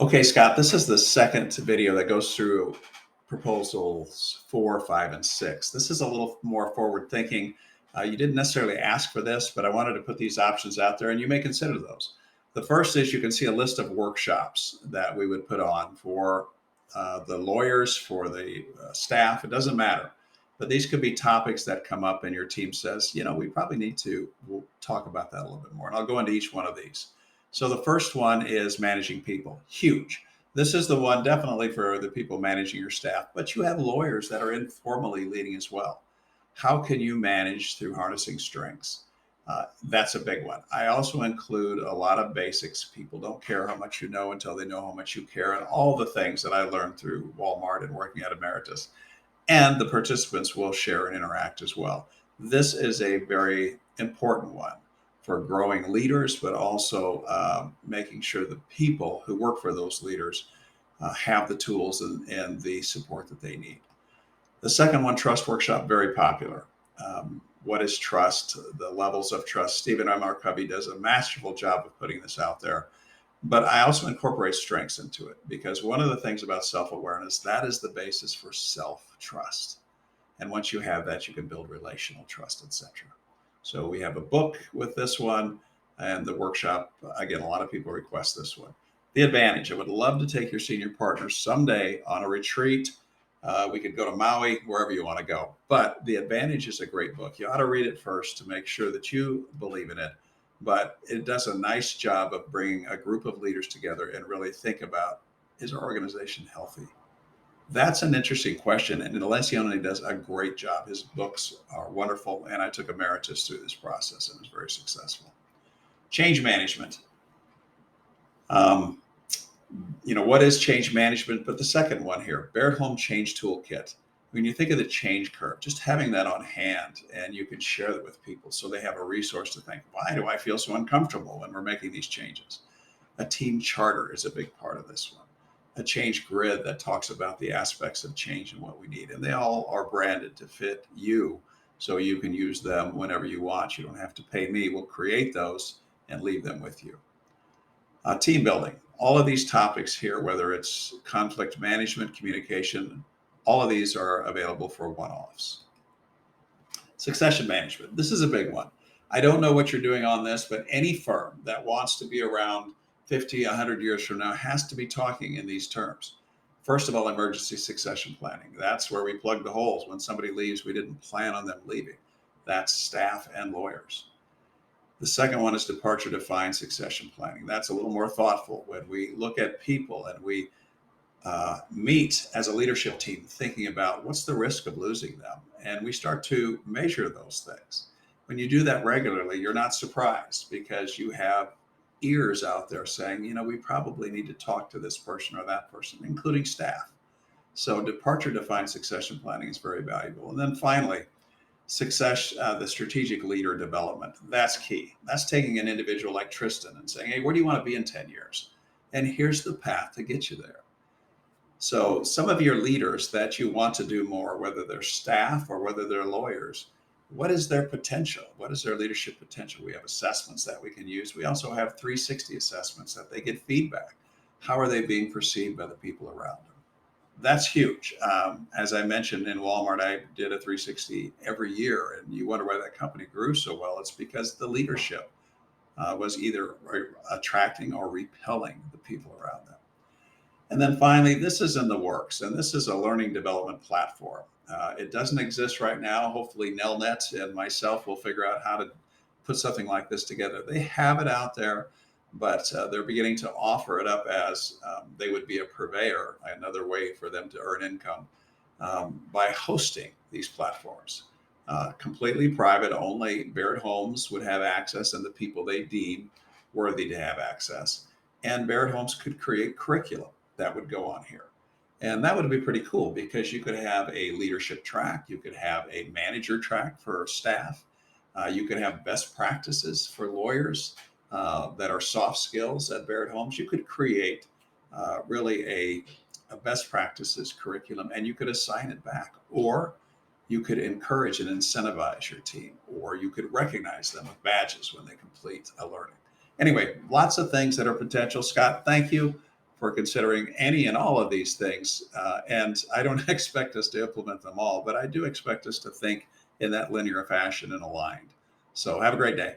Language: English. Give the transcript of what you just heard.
Okay, Scott, this is the second video that goes through proposals 4, 5, and 6. This is a little more forward thinking. You didn't necessarily ask for this, but I wanted to put these options out there and you may consider those. The first is you can see a list of workshops that we would put on for the lawyers, for the staff. It doesn't matter. But these could be topics that come up and your team says, we probably need to we'll talk about that a little bit more. And I'll go into each one of these. So the first one is managing people. Huge. This is the one definitely for the people managing your staff, but you have lawyers that are informally leading as well. How can you manage through harnessing strengths? That's a big one. I also include a lot of basics. People don't care how much you know until they know how much you care, and all the things that I learned through Walmart and working at Emeritus. And the participants will share and interact as well. This is a very important one for growing leaders, but also making sure the people who work for those leaders have the tools and the support that they need. The second one, trust workshop, very popular. What is trust? The levels of trust. Stephen R. Covey does a masterful job of putting this out there. But I also incorporate strengths into it because one of the things about self-awareness, that is the basis for self-trust. And once you have that, you can build relational trust, etc. So we have a book with this one and the workshop. Again, a lot of people request this one. The advantage, I would love to take your senior partners someday on a retreat. We could go to Maui, wherever you want to go. But The Advantage is a great book. You ought to read it first to make sure that you believe in it. But it does a nice job of bringing a group of leaders together and really think about, is our organization healthy? That's an interesting question. And Lencioni does a great job. His books are wonderful. And I took Emeritus through this process and was very successful. Change management. Um, what is change management? But the second one here, Barrett Home Change Toolkit. When you think of the change curve, just having that on hand and you can share that with people so they have a resource to think, why do I feel so uncomfortable when we're making these changes? A team charter is a big part of this one. A change grid that talks about the aspects of change and what we need. And they all are branded to fit you so you can use them whenever you want. You don't have to pay me. We'll create those and leave them with you. Team building. All of these topics here, whether it's conflict management, communication, all of these are available for one-offs. Succession management. This is a big one. I don't know what you're doing on this, but any firm that wants to be around 50, 100 years from now has to be talking in these terms. First of all, emergency succession planning. That's where we plug the holes. When somebody leaves, we didn't plan on them leaving. That's staff and lawyers. The second one is departure defined succession planning. That's a little more thoughtful when we look at people and we meet as a leadership team thinking about what's the risk of losing them. And we start to measure those things. When you do that regularly, you're not surprised because you have ears out there saying, we probably need to talk to this person or that person, including staff. So departure defined succession planning is very valuable. And then finally, the strategic leader development. That's key. That's taking an individual like Tristan and saying, hey, where do you want to be in 10 years? And here's the path to get you there. So some of your leaders that you want to do more, whether they're staff or whether they're lawyers, what is their potential? What is their leadership potential? We have assessments that we can use. We also have 360 assessments that they get feedback. How are they being perceived by the people around them? That's huge. As I mentioned in Walmart, I did a 360 every year, and you wonder why that company grew so well. It's because the leadership was either attracting or repelling the people around them. And then finally, this is in the works, and this is a learning development platform. It doesn't exist right now. Hopefully, Nelnet and myself will figure out how to put something like this together. They have it out there, but they're beginning to offer it up as they would be a purveyor, another way for them to earn income by hosting these platforms. Completely private, only Barrett Homes would have access and the people they deem worthy to have access. And Barrett Homes could create curriculum that would go on here. And that would be pretty cool because you could have a leadership track, you could have a manager track for staff, you could have best practices for lawyers that are soft skills at Barrett Homes. You could create really a best practices curriculum and you could assign it back, or you could encourage and incentivize your team, or you could recognize them with badges when they complete a learning. Anyway, lots of things that are potential. Scott, thank you. for considering any and all of these things. And I don't expect us to implement them all, but I do expect us to think in that linear fashion and aligned. So have a great day.